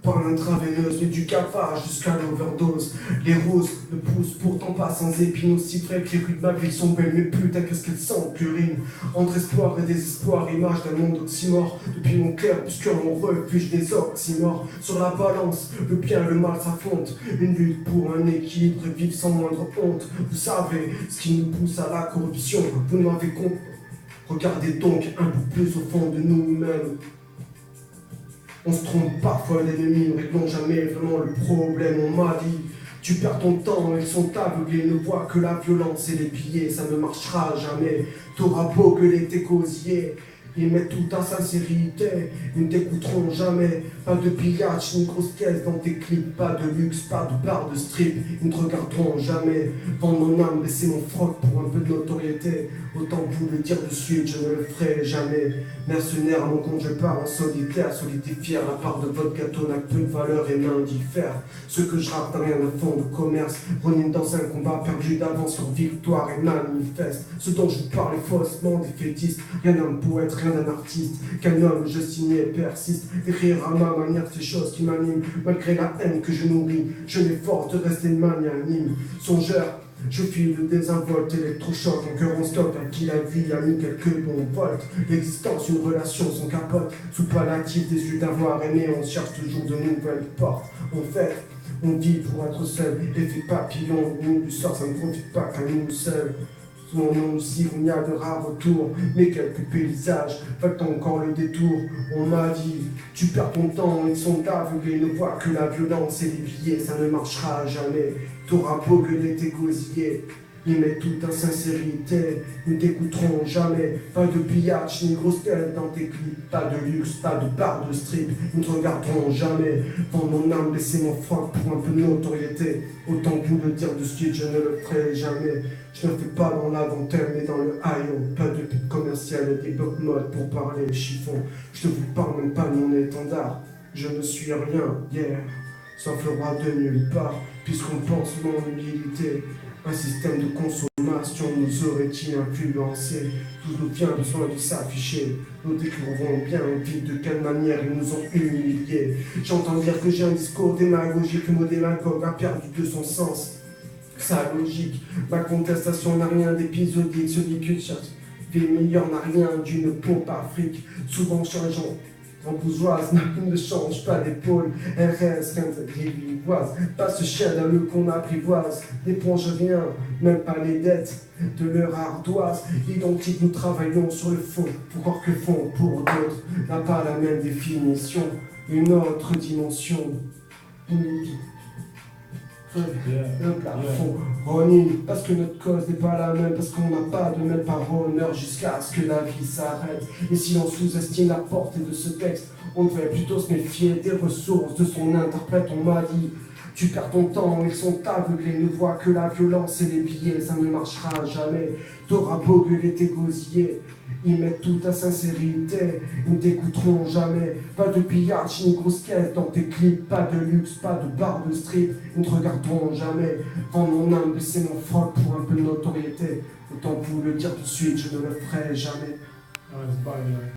par l'intraveineuse, mais du cafard jusqu'à l'overdose. Les roses ne poussent pourtant pas sans épines, aussi vrai que les rues de ma ville sont belles, mais putain qu'est-ce qu'elles sentent l'urine. Entre espoir et désespoir, image d'un monde oxymore. Depuis mon cœur obscur, mon refuge des oxymores. Sur la balance, le bien et le mal s'affrontent. Une lutte pour un équilibre et vivre sans moindre honte. Vous savez ce qui nous pousse à la corruption, vous m'avez compris. Regardez donc un peu plus au fond de nous-mêmes. On se trompe parfois d'ennemis, ne réglons jamais vraiment le problème. On m'a dit, tu perds ton temps, ils sont aveuglés, ne voient que la violence et les billets, ça ne marchera jamais. T'auras beau gueuler tes gosiers, ils mettent tout en sincérité, ils ne t'écouteront jamais. Pas de pillage, ni grosse caisse dans tes clips, pas de luxe, pas de bar de strip, ils ne te regarderont jamais. Vendre mon âme, baisser mon froc pour un peu de notoriété, autant vous le dire de suite, je ne le ferai jamais. Mercenaire à mon compte, je pars en solitaire, solidifier la part de votre gâteau n'a peu de valeur et m'indiffère. Ce que je rate n'a rien de fond de commerce, Ronin dans un combat perdu d'avance sur victoire et manifeste. Ce dont je vous parle est faussement défaitiste, rien d'un poète, rien d'un artiste, qu'un homme je signais persiste, écrire à ma manière ces choses qui m'animent, malgré la haine que je nourris, je m'efforce de rester magnanime, songeur. Je file le désinvolte, électrochoc, en cœur en stock, à qui la vie a mis quelques bons volts. L'existence, une relation sans capote, sous palliatif des yeux d'avoir aimé, on cherche toujours de nouvelles portes. En fait, on vit pour être seul, effet papillon, nous du sort, ça ne profite pas qu'à nous seuls. Mon nom aussi, il y a de rares retours, mais quelques paysages, fait encore le détour. On m'a dit, tu perds ton temps, ils sont aveuglés, ne voient que la violence et les billets, ça ne marchera jamais. T'auras beau gueuler tes gosiers, ils mettent toute insincérité, ils ne t'écouteront jamais. Pas de pillage ni grosse tête dans tes clips, pas de luxe, pas de bar de strip, ils ne te regarderont jamais. Vendre mon âme, laisser mon froc pour un peu de notoriété, autant que vous le dire de suite, je ne le ferai jamais. Je ne fais pas dans la dentelle, mais dans le haillon. Pas de pub commercial et des blocs mode pour parler chiffon. Je ne vous parle même pas de mon étendard. Je ne suis rien hier, sauf le roi de nulle part, puisqu'on pense mon humilité. Un système de consommation nous aurait-il influencé? Tout nous vient besoin de s'afficher. Nous découvrons bien vite de quelle manière ils nous ont humiliés. J'entends dire que j'ai un discours démagogique, le mot démagogue a perdu de son sens. Sa logique, ma contestation n'a rien d'épisodique, celui que cherche des meilleurs n'a rien d'une pompe afrique, souvent changeant. En bourgeoise, ne change pas d'épaule, elle reste qu'un grivoise, pas ce chien dans le qu'on apprivoise, n'éponge rien, même pas les dettes de leur ardoise, identique nous travaillons sur le fond, pour croire que fond pour d'autres n'a pas la même définition, une autre dimension. Le plafond, Ronin, parce que notre cause n'est pas la même, parce qu'on n'a pas de même par honneur jusqu'à ce que la vie s'arrête. Et si l'on sous-estime la portée de ce texte, on devrait plutôt se méfier des ressources de son interprète. On m'a dit, tu perds ton temps, ils sont aveuglés, ne voient que la violence et les billets, ça ne marchera jamais. T'auras beau gueuler tes gosiers, ils mettent toute ta sincérité, ils ne t'écouteront jamais. Pas de pillage ni grosse caisse dans tes clips, pas de luxe, pas de bar de strip, ils ne te regarderont jamais. Vendre mon âme, baisser mon froc pour un peu de notoriété, autant vous le dire tout de suite, je ne le ferai jamais.